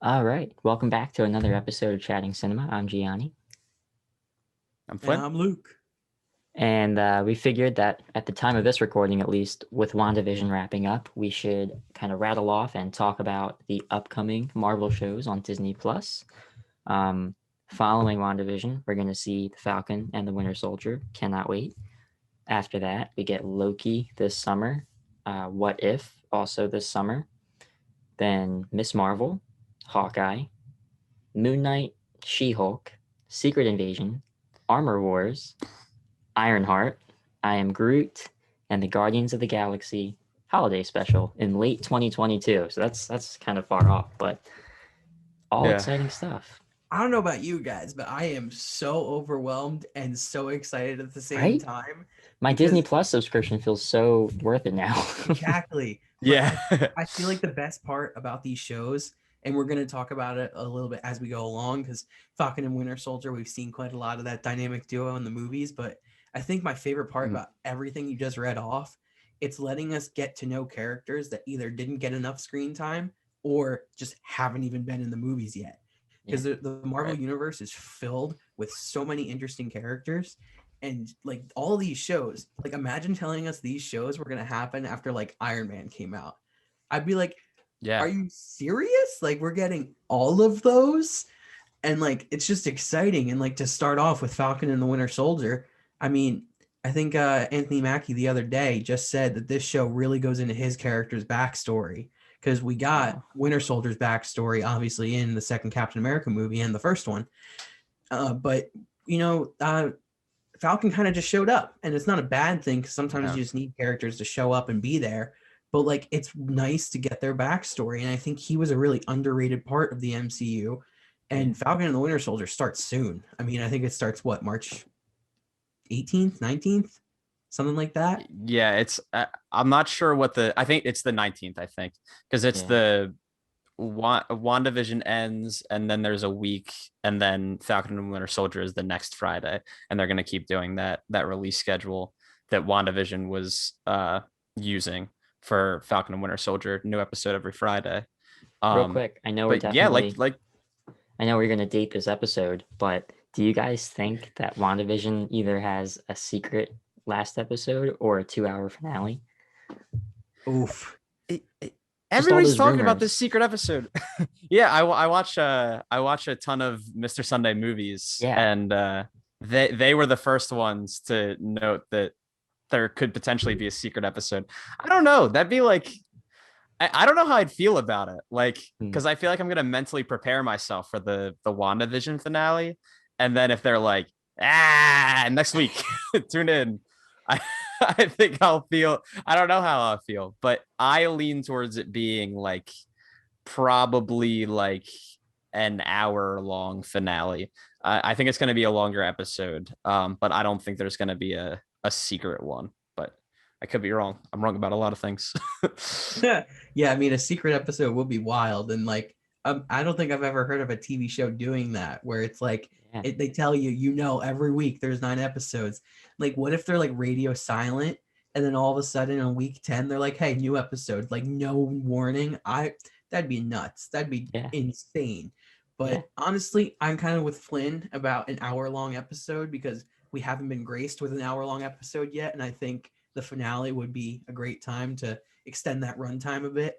All right. Welcome back to another episode of Chatting Cinema. I'm Gianni. I'm And Flynn. I'm Luke. And we figured that at the time of this recording, at least with WandaVision wrapping up, we should kind of rattle off and talk about the upcoming Marvel shows on Disney Plus. Um, Following WandaVision, we're going to see The Falcon and the Winter Soldier. Cannot wait. After that, we get Loki this summer. What If also this summer. Then Miss Marvel, Hawkeye, Moon Knight, She-Hulk, Secret Invasion, Armor Wars, Ironheart, I Am Groot, and the Guardians of the Galaxy holiday special in late 2022. So that's kind of far off, but all Yeah. exciting stuff. I don't know about you guys, but I am so overwhelmed and so excited at the same Right? time. My Disney Plus subscription feels so worth it now. Exactly. But Yeah. I feel like the best part about these shows, and we're going to talk about it a little bit as we go along, because Falcon and Winter Soldier, we've seen quite a lot of that dynamic duo in the movies. But I think my favorite part about everything you just read off, it's letting us get to know characters that either didn't get enough screen time or just haven't even been in the movies yet. Because the Marvel Right. universe is filled with so many interesting characters, and like all these shows, like imagine telling us these shows were going to happen after like Iron Man came out. I'd be like, Yeah. are you serious? Like we're getting all of those? And like it's just exciting. And like to start off with Falcon and the Winter Soldier, I mean, I think Anthony Mackie the other day just said that this show really goes into his character's backstory, because we got Winter Soldier's backstory obviously in the second Captain America movie and the first one. But you know, Falcon kind of just showed up, and it's not a bad thing because sometimes Yeah. you just need characters to show up and be there. But like, it's nice to get their backstory, and I think he was a really underrated part of the MCU. And Falcon and the Winter Soldier starts soon. I mean, I think it starts what, March 18th, 19th, something like that. Yeah. It's I'm not sure I think it's the 19th, I think, because it's Yeah. the WandaVision ends and then there's a week and then Falcon and Winter Soldier is the next Friday. And they're gonna keep doing that release schedule that WandaVision was using for Falcon and Winter Soldier, new episode every Friday. Real quick, I know we're But yeah, definitely like I know we're going to date this episode, but do you guys think that WandaVision either has a secret last episode or a 2-hour finale? Oof. Just all everybody's those talking about this rumors. secret episode. Yeah, I watch a ton of Mr. Sunday movies, Yeah. and they were the first ones to note that there could potentially be a secret episode. I don't know. That'd be like I don't know how I'd feel about it. Like, Hmm. because I feel like I'm gonna mentally prepare myself for the WandaVision finale, and then if they're like, next week, tune in. I I think I'll feel. I don't know how I'll feel, but I lean towards it being like probably like an hour long finale. I think it's going to be a longer episode, but I don't think there's going to be a secret one. But I could be wrong. I'm wrong about a lot of things. Yeah, I mean, a secret episode will be wild. And like, I don't think I've ever heard of a TV show doing that, where it's like, Yeah. they tell you, every week there's 9 episodes. Like, what if they're like radio silent, and then all of a sudden on week 10 they're like, hey, new episode, like no warning? That'd be nuts. That'd be Yeah. insane. Yeah. But honestly, I'm kind of with Flynn about an hour long episode, because we haven't been graced with an hour long episode yet, and I think the finale would be a great time to extend that runtime a bit,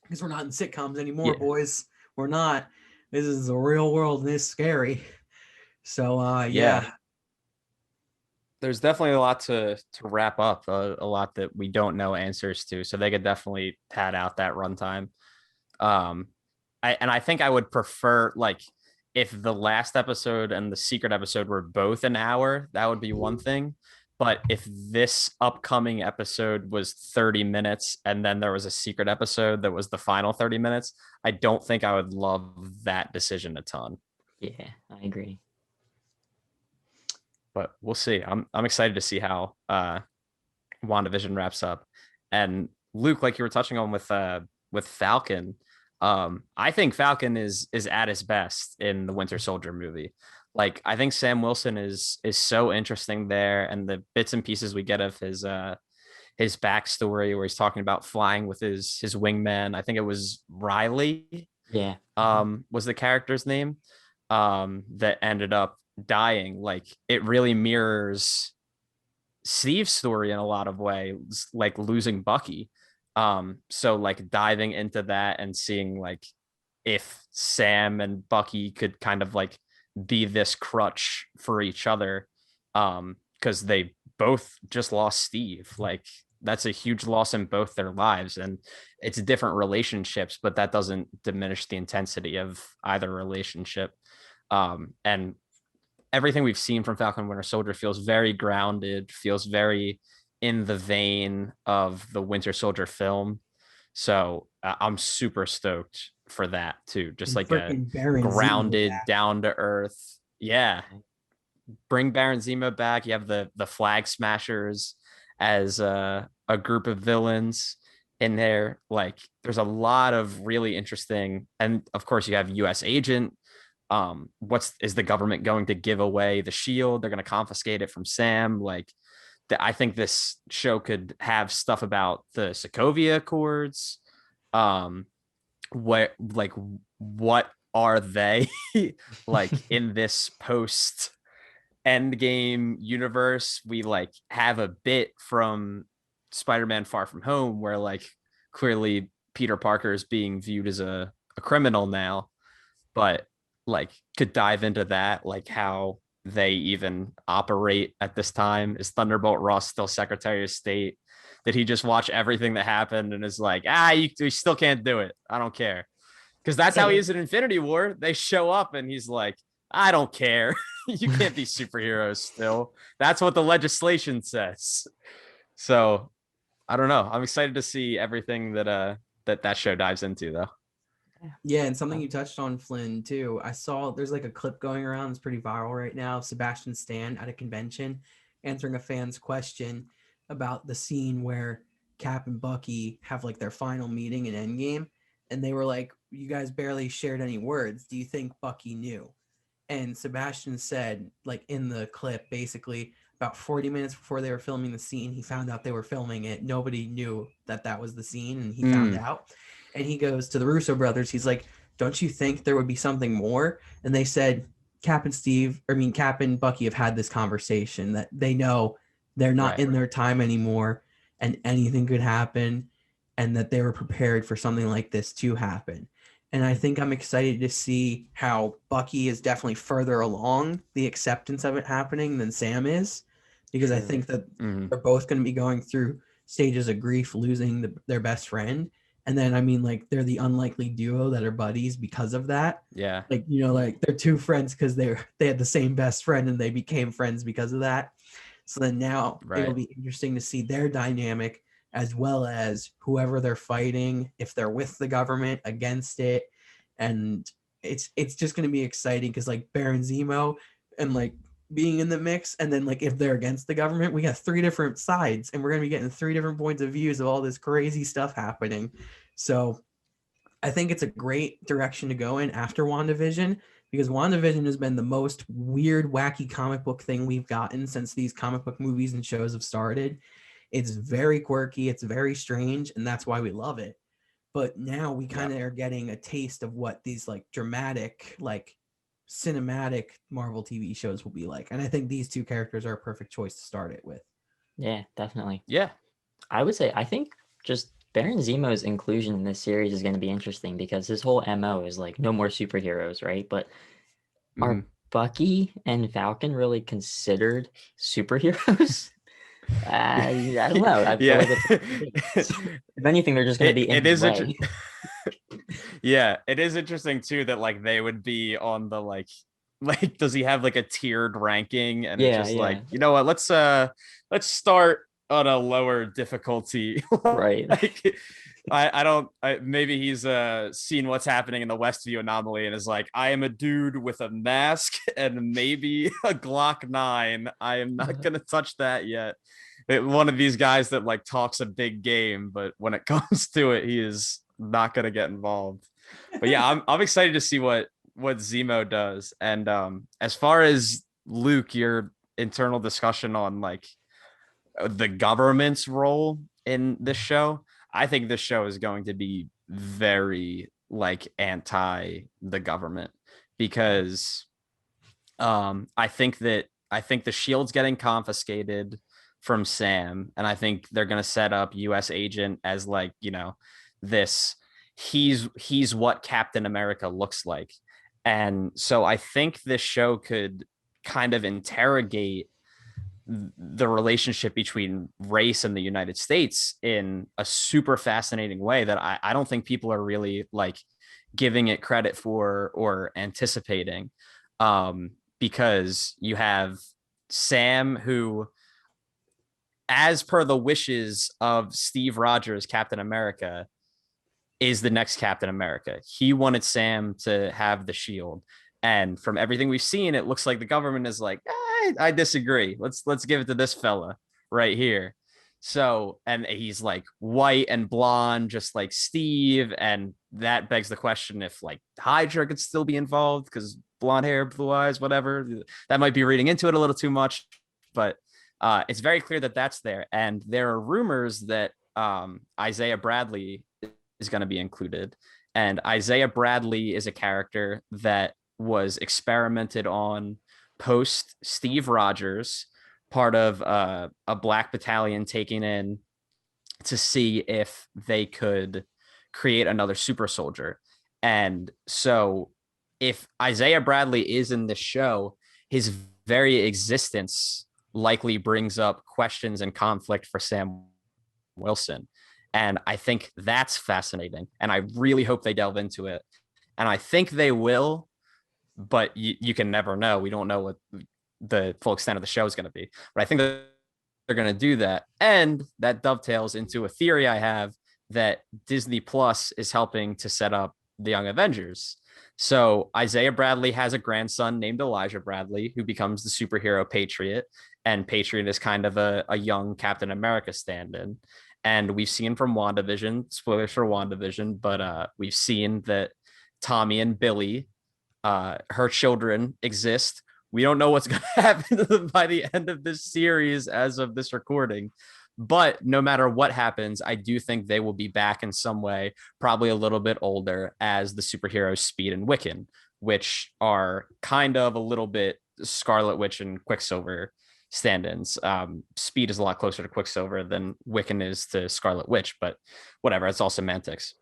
because we're not in sitcoms anymore, Yeah. boys. We're not. This is the real world, and it's scary. So Yeah. yeah. There's definitely a lot to wrap up, a lot that we don't know answers to. So they could definitely pad out that runtime. Um, I think I would prefer like if the last episode and the secret episode were both an hour, that would be one thing. But if this upcoming episode was 30 minutes and then there was a secret episode that was the final 30 minutes, I don't think I would love that decision a ton. Yeah, I agree. But we'll see. I'm excited to see how WandaVision wraps up. And Luke, like you were touching on with Falcon, I think Falcon is at his best in the Winter Soldier movie. Like I think Sam Wilson is so interesting there, and the bits and pieces we get of his backstory where he's talking about flying with his wingman. I think it was Riley. Yeah. was the character's name, that ended up dying. Like it really mirrors Steve's story in a lot of ways, like losing Bucky. So like diving into that and seeing like if Sam and Bucky could kind of like be this crutch for each other, because they both just lost Steve. Like that's a huge loss in both their lives, and it's different relationships, but that doesn't diminish the intensity of either relationship. And everything we've seen from Falcon and Winter Soldier feels very grounded, feels very in the vein of the Winter Soldier film. So I'm super stoked for that too. Just And like a freaking Baron Zemo grounded, back. down to earth. Yeah. Bring Baron Zemo back. You have the Flag Smashers as a group of villains in there. Like there's a lot of really interesting, and of course you have US Agent. What's is the government going to give away the shield? They're going to confiscate it from Sam. Like I think this show could have stuff about the Sokovia Accords. What are they like in this post Endgame universe? We like have a bit from Spider-Man Far From Home where like clearly Peter Parker is being viewed as a criminal now, but like could dive into that, like how they even operate at this time. Is Thunderbolt Ross still Secretary of State? Did he just watch everything that happened and is like, you still can't do it? I don't care. Because that's how he is in Infinity War. They show up and he's like, I don't care. You can't be superheroes still. That's what the legislation says. So I don't know. I'm excited to see everything that show dives into, though. Yeah, and something you touched on, Flynn, too. I saw there's like a clip going around that's pretty viral right now of Sebastian Stan at a convention answering a fan's question about the scene where Cap and Bucky have like their final meeting in Endgame. And they were like, you guys barely shared any words. Do you think Bucky knew? And Sebastian said, like in the clip, basically about 40 minutes before they were filming the scene, he found out they were filming it. Nobody knew that that was the scene, and he found out. And he goes to the Russo brothers. He's like, "Don't you think there would be something more?" And they said, Cap and Bucky have had this conversation that they know they're not in their time anymore, and anything could happen, and that they were prepared for something like this to happen. And I think I'm excited to see how Bucky is definitely further along the acceptance of it happening than Sam is, because I think that they're both going to be going through stages of grief, losing their best friend. And then, I mean, like, they're the unlikely duo that are buddies because of that. Yeah. Like, you know, like they're two friends because they had the same best friend and they became friends because of that. So then now it'll be interesting to see their dynamic, as well as whoever they're fighting, if they're with the government, against it. And it's just going to be exciting because like Baron Zemo and like being in the mix, and then like if they're against the government, we got three different sides, and we're going to be getting three different points of views of all this crazy stuff happening. So I think it's a great direction to go in after WandaVision, because WandaVision has been the most weird, wacky comic book thing we've gotten since these comic book movies and shows have started. It's very quirky, it's very strange, and that's why we love it. But now we kind of are getting a taste of what these like dramatic, like cinematic Marvel TV shows will be like. And I think these two characters are a perfect choice to start it with. Yeah, definitely. Yeah. I would say, I think just Baron Zemo's inclusion in this series is going to be interesting because his whole MO is like no more superheroes, right? But are Bucky and Falcon really considered superheroes? I don't know. I feel like if anything, they're just going to be in his way. Yeah, it is interesting too that like they would be on the like does he have like a tiered ranking? And it's just like, you know what, let's start on a lower difficulty. Right. Like maybe he's seen what's happening in the Westview anomaly and is like, I am a dude with a mask and maybe a Glock 9. I am not gonna touch that yet. One of these guys that like talks a big game, but when it comes to it, he is not gonna get involved. But yeah, I'm excited to see what Zemo does. And as far as Luke, your internal discussion on like the government's role in this show, I think this show is going to be very like anti the government, because I think the shield's getting confiscated from Sam, and I think they're gonna set up US agent as like, this he's what Captain America looks like. And so I think this show could kind of interrogate the relationship between race and the United States in a super fascinating way that I don't think people are really like giving it credit for or anticipating. Because you have Sam, who, as per the wishes of Steve Rogers, Captain America, is the next Captain America. He wanted Sam to have the shield. And from everything we've seen, it looks like the government is like, I disagree. Let's give it to this fella right here. So, and he's like white and blonde, just like Steve. And that begs the question if like Hydra could still be involved, because blonde hair, blue eyes, whatever. That might be reading into it a little too much, but it's very clear that that's there. And there are rumors that Isaiah Bradley is going to be included. And Isaiah Bradley is a character that was experimented on post Steve Rogers, part of a black battalion taken in to see if they could create another super soldier. And so if Isaiah Bradley is in this show, his very existence likely brings up questions and conflict for Sam Wilson. And I think that's fascinating. And I really hope they delve into it. And I think they will, but you can never know. We don't know what the full extent of the show is going to be. But I think that they're going to do that. And that dovetails into a theory I have that Disney Plus is helping to set up the Young Avengers. So Isaiah Bradley has a grandson named Elijah Bradley, who becomes the superhero Patriot. And Patriot is kind of a young Captain America stand-in. And we've seen from WandaVision, spoilers for WandaVision, but we've seen that Tommy and Billy, her children, exist. We don't know what's going to happen by the end of this series as of this recording. But no matter what happens, I do think they will be back in some way, probably a little bit older, as the superheroes Speed and Wiccan, which are kind of a little bit Scarlet Witch and Quicksilver stand-ins. Speed is a lot closer to Quicksilver than Wiccan is to Scarlet Witch, but whatever, it's all semantics.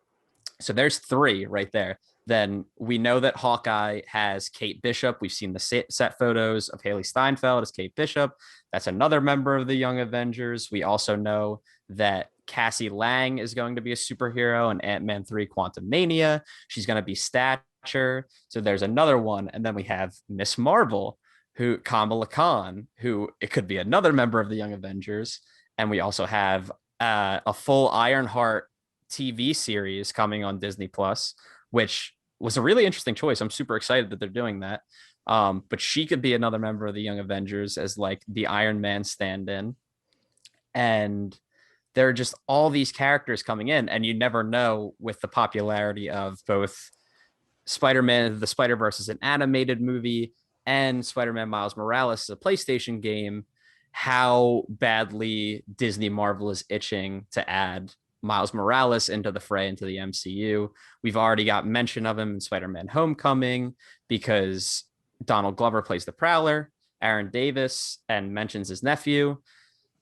So there's three right there. Then we know that Hawkeye has Kate Bishop. We've seen the set photos of Haley Steinfeld as Kate Bishop. That's another member of the Young Avengers. We also know that Cassie Lang is going to be a superhero in Ant-Man 3 Quantumania. She's going to be Stature. So there's another one. And then we have Miss Marvel, who Kamala Khan, who it could be another member of the Young Avengers. And we also have a full Ironheart TV series coming on Disney Plus, which was a really interesting choice. I'm super excited that they're doing that. But she could be another member of the Young Avengers as like the Iron Man stand-in. And there are just all these characters coming in, and you never know with the popularity of both Spider-Man, the Spider-Verse is an animated movie, and Spider-Man Miles Morales is a PlayStation game, how badly Disney Marvel is itching to add Miles Morales into the fray, into the MCU. We've already got mention of him in Spider-Man Homecoming because Donald Glover plays the Prowler, Aaron Davis, and mentions his nephew.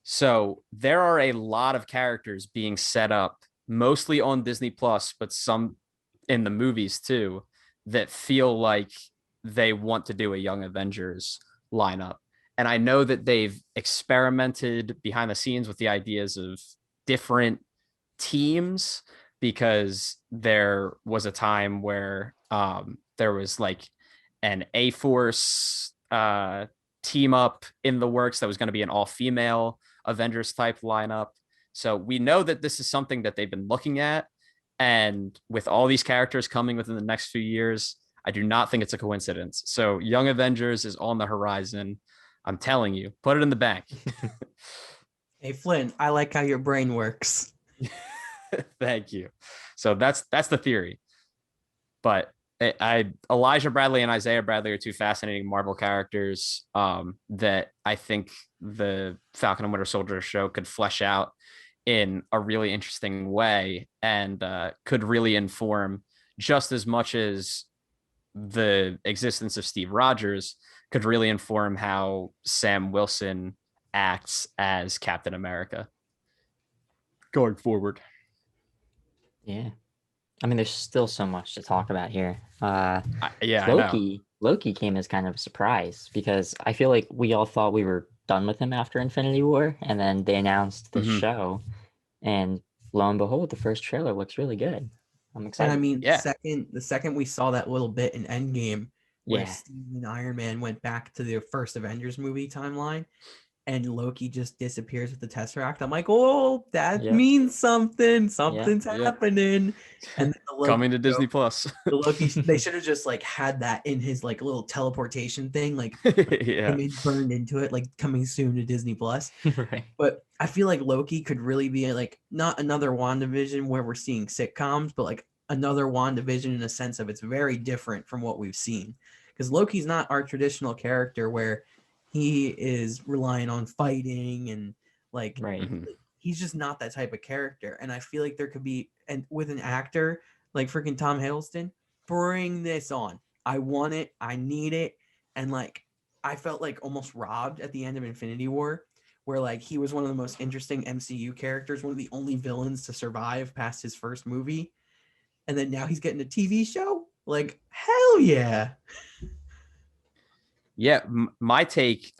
So there are a lot of characters being set up, mostly on Disney Plus, but some in the movies too, that feel like they want to do a Young Avengers lineup. And I know that they've experimented behind the scenes with the ideas of different teams, because there was a time where there was like an A-Force team up in the works that was going to be an all-female Avengers type lineup. So we know that this is something that they've been looking at. And with all these characters coming within the next few years, I do not think it's a coincidence. So Young Avengers is on the horizon. I'm telling you, put it in the bank. Hey, Flynn, I like how your brain works. Thank you. So that's the theory. But Elijah Bradley and Isaiah Bradley are two fascinating Marvel characters that I think the Falcon and Winter Soldier show could flesh out in a really interesting way, and could really inform just as much as the existence of Steve Rogers could really inform how Sam Wilson acts as Captain America going forward. Yeah. I mean, there's still so much to talk about here. Yeah, I know. Loki came as kind of a surprise because I feel like we all thought we were done with him after Infinity War, and then they announced this Mhm. show, and lo and behold, the first trailer looks really good. I'm And I excited. mean, Yeah. the second we saw that little bit in Endgame where Yeah. Steve and Iron Man went back to the first Avengers movie timeline, and Loki just disappears with the Tesseract, I'm like, oh, that Yep. means something. Something's Yep. happening. And then the Loki Coming to show- Disney Plus. the Loki, they should have just like had that in his like little teleportation thing, like Yeah. image burned into it, like coming soon to Disney Plus. Right. But I feel like Loki could really be like not another WandaVision where we're seeing sitcoms, but like another WandaVision in a sense of it's very different from what we've seen. Because Loki's not our traditional character where he is relying on fighting and like Right. Mhm. he's just not that type of character. And I feel like there could be, and with an actor like freaking Tom Hiddleston, bring this on. I want it. I need it. And like, I felt like almost robbed at the end of Infinity War, where like he was one of the most interesting MCU characters, one of the only villains to survive past his first movie. And then now he's getting a TV show. Like, hell yeah. Yeah. My take,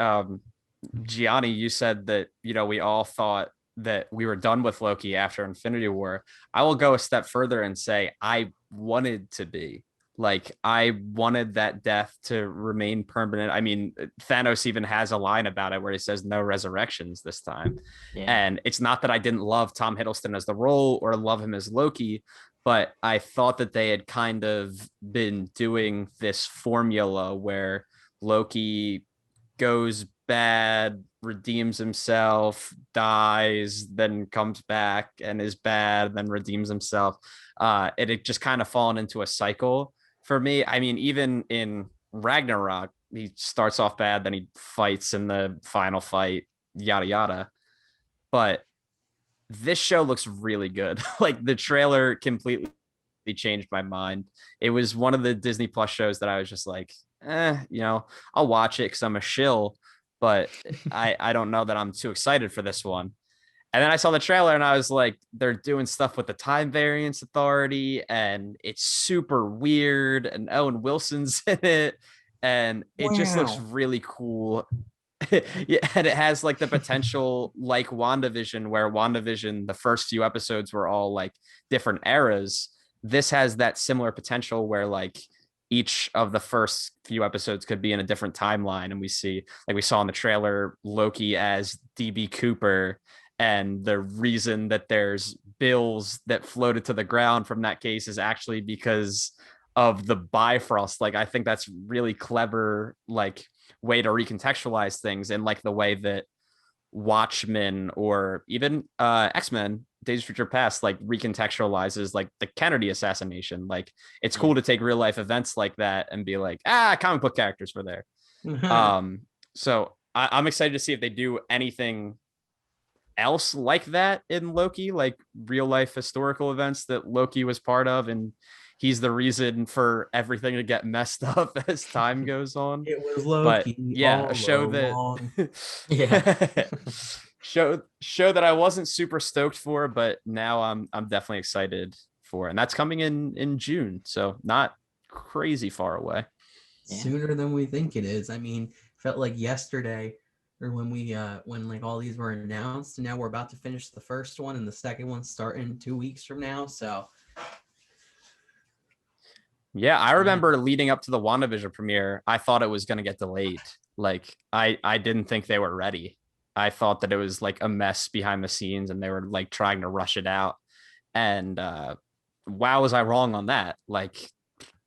Gianni, you said that, we all thought that we were done with Loki after Infinity War. I will go a step further and say I wanted to be. Like, I wanted that death to remain permanent. I mean, Thanos even has a line about it where he says no resurrections this time. Yeah. And it's not that I didn't love Tom Hiddleston as the role or love him as Loki, but I thought that they had kind of been doing this formula where Loki goes bad, redeems himself, dies, then comes back and is bad, then redeems himself. It had just kind of fallen into a cycle for me. I mean, even in Ragnarok, he starts off bad, then he fights in the final fight, yada yada. But this show looks really good. Like, the trailer completely changed my mind. It was one of the Disney Plus shows that I was just like, I'll watch it because I'm a shill, but I don't know that I'm too excited for this one. And then I saw the trailer and I was like, they're doing stuff with the Time Variance Authority and it's super weird. And Owen Wilson's in it. And it just looks Wow. really cool. Yeah, and it has like the potential like WandaVision, where WandaVision, the first few episodes were all like different eras. This has that similar potential where like each of the first few episodes could be in a different timeline. And we see, like we saw in the trailer, Loki as DB Cooper. And the reason that there's bills that floated to the ground from that case is actually because of the Bifrost. Like, I think that's really clever, like, way to recontextualize things, and like the way that Watchmen or even X-Men Days of Future Past like recontextualizes like the Kennedy assassination. Like, it's cool to take real life events like that and be like, comic book characters were there. So I'm excited to see if they do anything else like that in Loki, like real life historical events that Loki was part of, and he's the reason for everything to get messed up as time goes on. It was But Loki. yeah, a show along. that Yeah. show that I wasn't super stoked for, but now I'm definitely excited for, and that's coming in June, so not crazy far away. Yeah. Sooner than we think it is. I mean, felt like yesterday, or when we when like all these were announced, and now we're about to finish the first one, and the second one's starting 2 weeks from now. So Yeah, I remember leading up to the WandaVision premiere, I thought it was going to get delayed. Like, I didn't think they were ready. I thought that it was like a mess behind the scenes and they were like trying to rush it out. And wow, was I wrong on that? Like,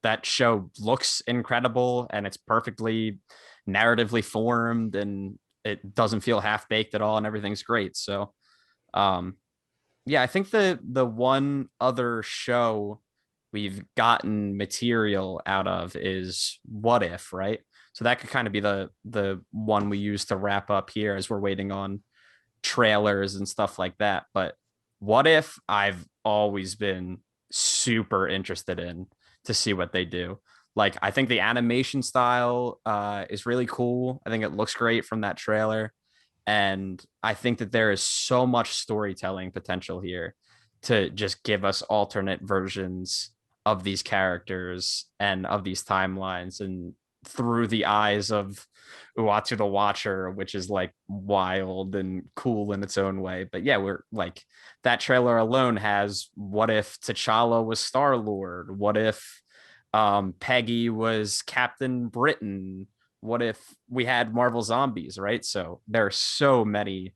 that show looks incredible and it's perfectly narratively formed and it doesn't feel half baked at all and everything's great. So yeah, I think the one other show we've gotten material out of is What If, right? So that could kind of be the one we use to wrap up here as we're waiting on trailers and stuff like that. But What If, I've always been super interested in to see what they do. Like, I think the animation style is really cool. I think it looks great from that trailer. And I think that there is so much storytelling potential here to just give us alternate versions of these characters and of these timelines, and through the eyes of Uatu the Watcher, which is like wild and cool in its own way. But yeah, we're like, that trailer alone has, what if T'Challa was Star-Lord? What if Peggy was Captain Britain? What if we had Marvel Zombies, right? So there are so many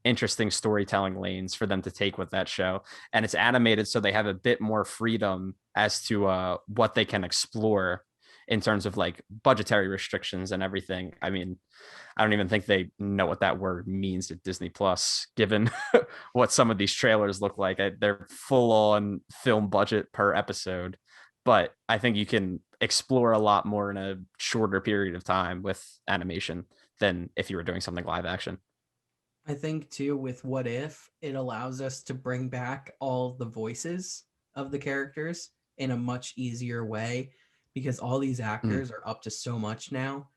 interesting storytelling lanes for them to take with that show, and it's animated, so they have a bit more freedom as to what they can explore in terms of like budgetary restrictions and everything. I mean, I don't even think they know what that word means at Disney Plus, given what some of these trailers look like. They're full on film budget per episode, but I think you can explore a lot more in a shorter period of time with animation than if you were doing something live action. I think too, with What If, it allows us to bring back all the voices of the characters in a much easier way, because all these actors are up to so much now.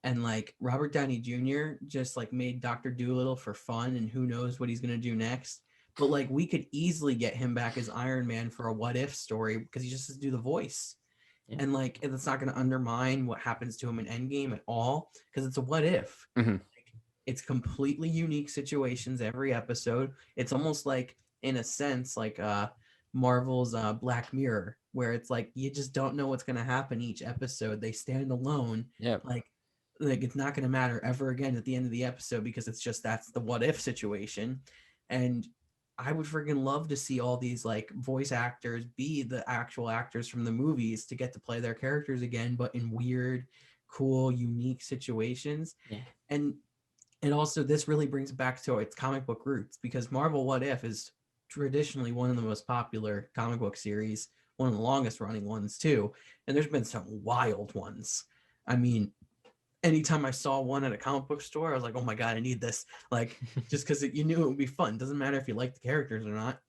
And like Robert Downey Jr. just like made Dr. Doolittle for fun, and who knows what he's gonna do next. But like we could easily get him back as Iron Man for a What If story, because he just has to do the voice. Yeah. And like it's not gonna undermine what happens to him in Endgame at all, because it's a what if. Mhm. It's completely unique situations every episode. It's almost like, in a sense, like Marvel's Black Mirror, where it's like you just don't know what's going to happen each episode. They stand alone. Yeah. Like it's not going to matter ever again at the end of the episode, because it's just, that's the what if situation. And I would freaking love to see all these like voice actors be the actual actors from the movies, to get to play their characters again, but in weird, cool, unique situations. Yeah. And also, this really brings back to its comic book roots, because Marvel What If is traditionally one of the most popular comic book series, one of the longest running ones too. And there's been some wild ones. I mean, anytime I saw one at a comic book store, I was like, oh my God, I need this. Like, just because you knew it would be fun. Doesn't matter if you like the characters or not.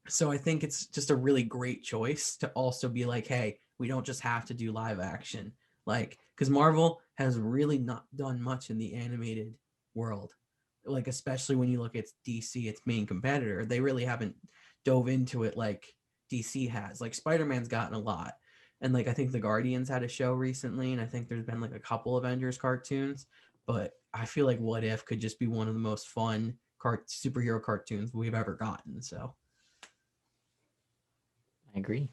So I think it's just a really great choice to also be like, hey, we don't just have to do live action. Like, because Marvel has really not done much in the animated world. Like, especially when you look at DC, its main competitor, they really haven't dove into it like DC has. Like, Spider-Man's gotten a lot. And like, I think the Guardians had a show recently, and I think there's been like a couple Avengers cartoons. But I feel like What If could just be one of the most fun superhero cartoons we've ever gotten. So I agree.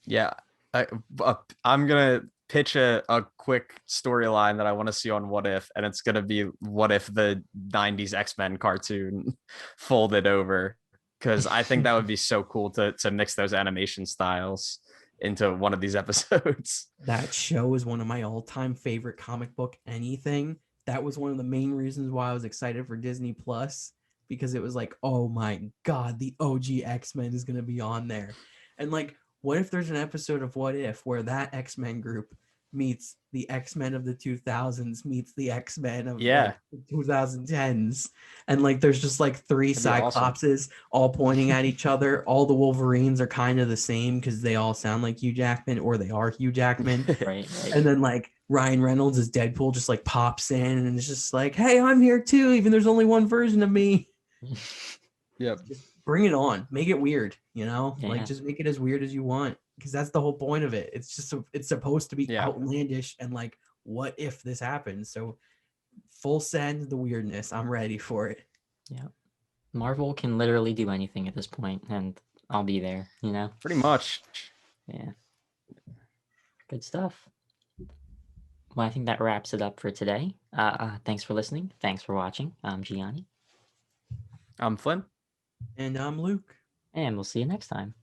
Yeah. I'm going to pitch a quick storyline that I want to see on What If, and it's going to be what if the 90s X-Men cartoon folded over, because I think that would be so cool to mix those animation styles into one of these episodes. That show is one of my all-time favorite comic book anything. That was one of the main reasons why I was excited for Disney Plus, because it was like, oh my God, the OG X-Men is going to be on there. And like, what if there's an episode of What If where that X-Men group meets the X-Men of the 2000s meets the X-Men of like the 2010s, and like there's just like three Cyclopses all pointing at each other. All the Wolverines are kind of the same because they all sound like Hugh Jackman, or they are Hugh Jackman. Right. And then like Ryan Reynolds as Deadpool just like pops in and it's just like, hey, I'm here too, even there's only one version of me. Yep. Just bring it on, make it weird, Yeah. like just make it as weird as you want, because that's the whole point of it. It's just it's supposed to be outlandish and like, what if this happens? So full send the weirdness. I'm ready for it. Yeah. Marvel can literally do anything at this point, and I'll be there, Pretty much. Yeah. Good stuff. Well, I think that wraps it up for today. Thanks for listening. Thanks for watching. I'm Gianni. I'm Flynn. And I'm Luke. And we'll see you next time.